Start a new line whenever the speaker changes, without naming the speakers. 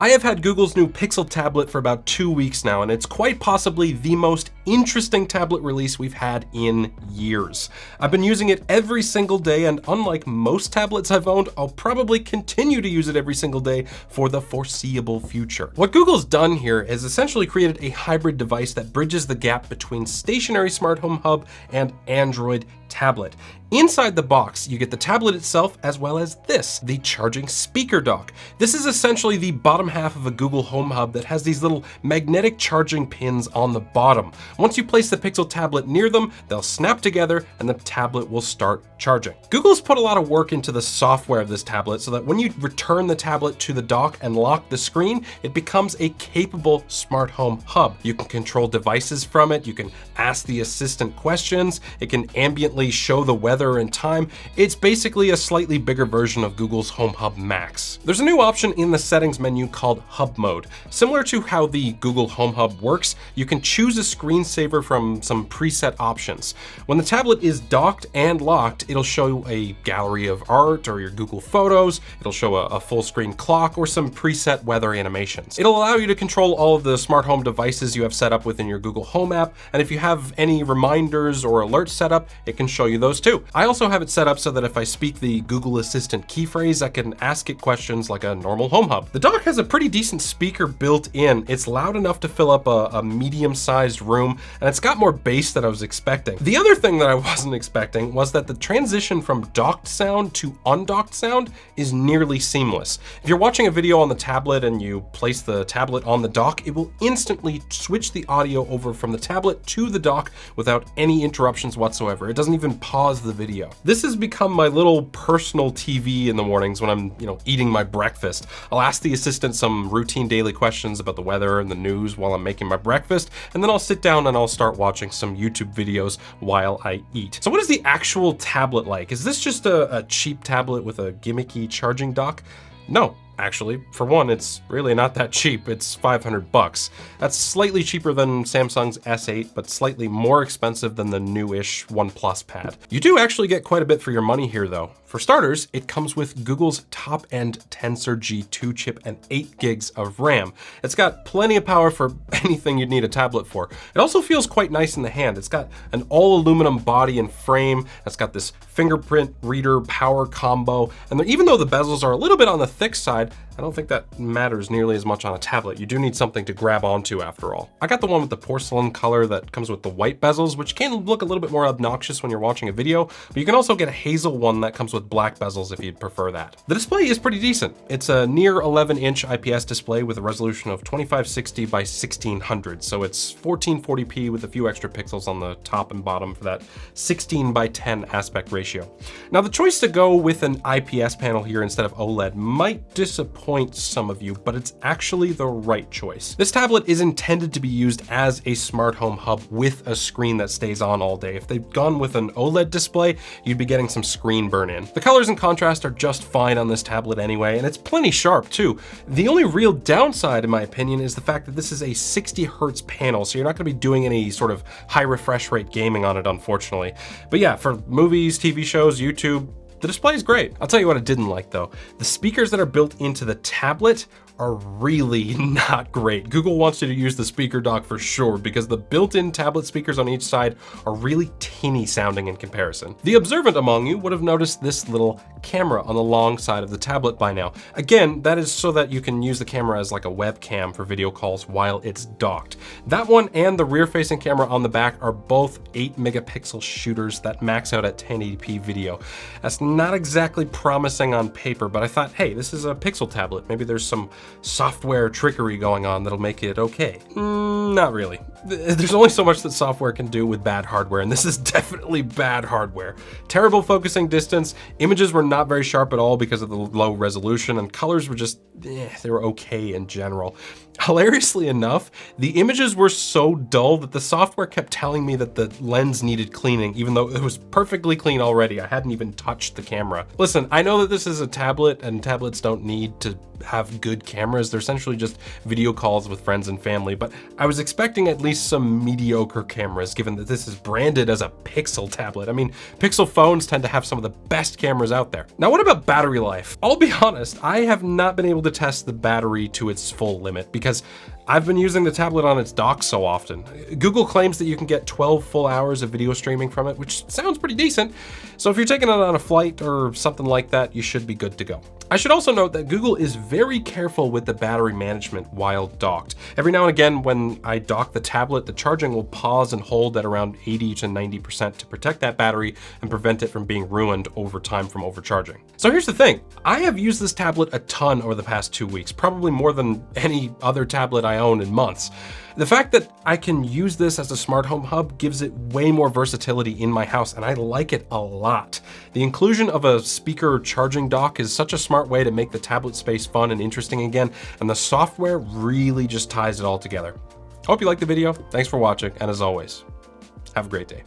I have had Google's new Pixel tablet for about 2 weeks now, and it's quite possibly the most interesting tablet release we've had in years. I've been using it every single day, and unlike most tablets I've owned, I'll probably continue to use it every single day for the foreseeable future. What Google's done here is essentially created a hybrid device that bridges the gap between stationary smart home hub and Android tablet. Inside the box, you get the tablet itself as well as this, the charging speaker dock. This is essentially the bottom half of a Google Home Hub that has these little magnetic charging pins on the bottom. Once you place the Pixel tablet near them, they'll snap together and the tablet will start charging. Google's put a lot of work into the software of this tablet so that when you return the tablet to the dock and lock the screen, it becomes a capable smart home hub. You can control devices from it, you can ask the assistant questions, it can ambiently show the weather and time. It's basically a slightly bigger version of Google's Home Hub Max. There's a new option in the settings menu called Hub Mode. Similar to how the Google Home Hub works, you can choose a screensaver from some preset options. When the tablet is docked and locked, it'll show a gallery of art or your Google Photos, it'll show a full screen clock or some preset weather animations. It'll allow you to control all of the smart home devices you have set up within your Google Home app, and if you have any reminders or alerts set up, it can show you those too. I also have it set up so that if I speak the Google Assistant key phrase, I can ask it questions like a normal home hub. The dock has a pretty decent speaker built in. It's loud enough to fill up a medium-sized room, and it's got more bass than I was expecting. The other thing that I wasn't expecting was that the transition from docked sound to undocked sound is nearly seamless. If you're watching a video on the tablet and you place the tablet on the dock, it will instantly switch the audio over from the tablet to the dock without any interruptions whatsoever. It doesn't even pause the video. This has become my little personal TV in the mornings when I'm, eating my breakfast. I'll ask the assistant some routine daily questions about the weather and the news while I'm making my breakfast, and then I'll sit down and I'll start watching some YouTube videos while I eat. So what is the actual tablet like? Is this just a cheap tablet with a gimmicky charging dock? No. Actually, for one, it's really not that cheap. It's $500. That's slightly cheaper than Samsung's S8, but slightly more expensive than the newish OnePlus Pad. You do actually get quite a bit for your money here though. For starters, it comes with Google's top-end Tensor G2 chip and 8 gigs of RAM. It's got plenty of power for anything you'd need a tablet for. It also feels quite nice in the hand. It's got an all-aluminum body and frame. It's got this fingerprint reader power combo, and even though the bezels are a little bit on the thick side, I don't think that matters nearly as much on a tablet. You do need something to grab onto after all. I got the one with the porcelain color that comes with the white bezels, which can look a little bit more obnoxious when you're watching a video, but you can also get a hazel one that comes with black bezels if you'd prefer that. The display is pretty decent. It's a near 11-inch IPS display with a resolution of 2560 by 1600, so it's 1440p with a few extra pixels on the top and bottom for that 16 by 10 aspect ratio. Now the choice to go with an IPS panel here instead of OLED might disappoint some of you, but it's actually the right choice. This tablet is intended to be used as a smart home hub with a screen that stays on all day. If they'd gone with an OLED display, you'd be getting some screen burn in. The colors and contrast are just fine on this tablet anyway, and it's plenty sharp too. The only real downside, in my opinion, is the fact that this is a 60 hertz panel, so you're not gonna be doing any sort of high refresh rate gaming on it, unfortunately. But yeah, for movies, TV shows, YouTube, the display is great. I'll tell you what I didn't like though. The speakers that are built into the tablet are really not great. Google wants you to use the speaker dock for sure because the built-in tablet speakers on each side are really tinny sounding in comparison. The observant among you would have noticed this little camera on the long side of the tablet by now. Again, that is so that you can use the camera as like a webcam for video calls while it's docked. That one and the rear-facing camera on the back are both 8 megapixel shooters that max out at 1080p video. That's not exactly promising on paper, but I thought, hey, this is a Pixel tablet. Maybe there's some software trickery going on that'll make it okay. Not really. There's only so much that software can do with bad hardware, and this is definitely bad hardware. Terrible focusing distance, images were not very sharp at all because of the low resolution, and colors were just, they were okay in general. Hilariously enough, the images were so dull that the software kept telling me that the lens needed cleaning, even though it was perfectly clean already. I hadn't even touched the camera. Listen, I know that this is a tablet and tablets don't need to have good cameras. They're essentially just video calls with friends and family, but I was expecting at least some mediocre cameras given that this is branded as a Pixel tablet. I mean, Pixel phones tend to have some of the best cameras out there. Now, what about battery life? I'll be honest, I have not been able to test the battery to its full limit because I've been using the tablet on its dock so often. Google claims that you can get 12 full hours of video streaming from it, which sounds pretty decent. So if you're taking it on a flight or something like that, you should be good to go. I should also note that Google is very careful with the battery management while docked. Every now and again, when I dock the tablet, the charging will pause and hold at around 80 to 90% to protect that battery and prevent it from being ruined over time from overcharging. So here's the thing, I have used this tablet a ton over the past 2 weeks, probably more than any other tablet I own in months. The fact that I can use this as a smart home hub gives it way more versatility in my house, and I like it a lot. The inclusion of a speaker charging dock is such a smart way to make the tablet space fun and interesting again, and the software really just ties it all together. Hope you liked the video. Thanks for watching, and as always, have a great day.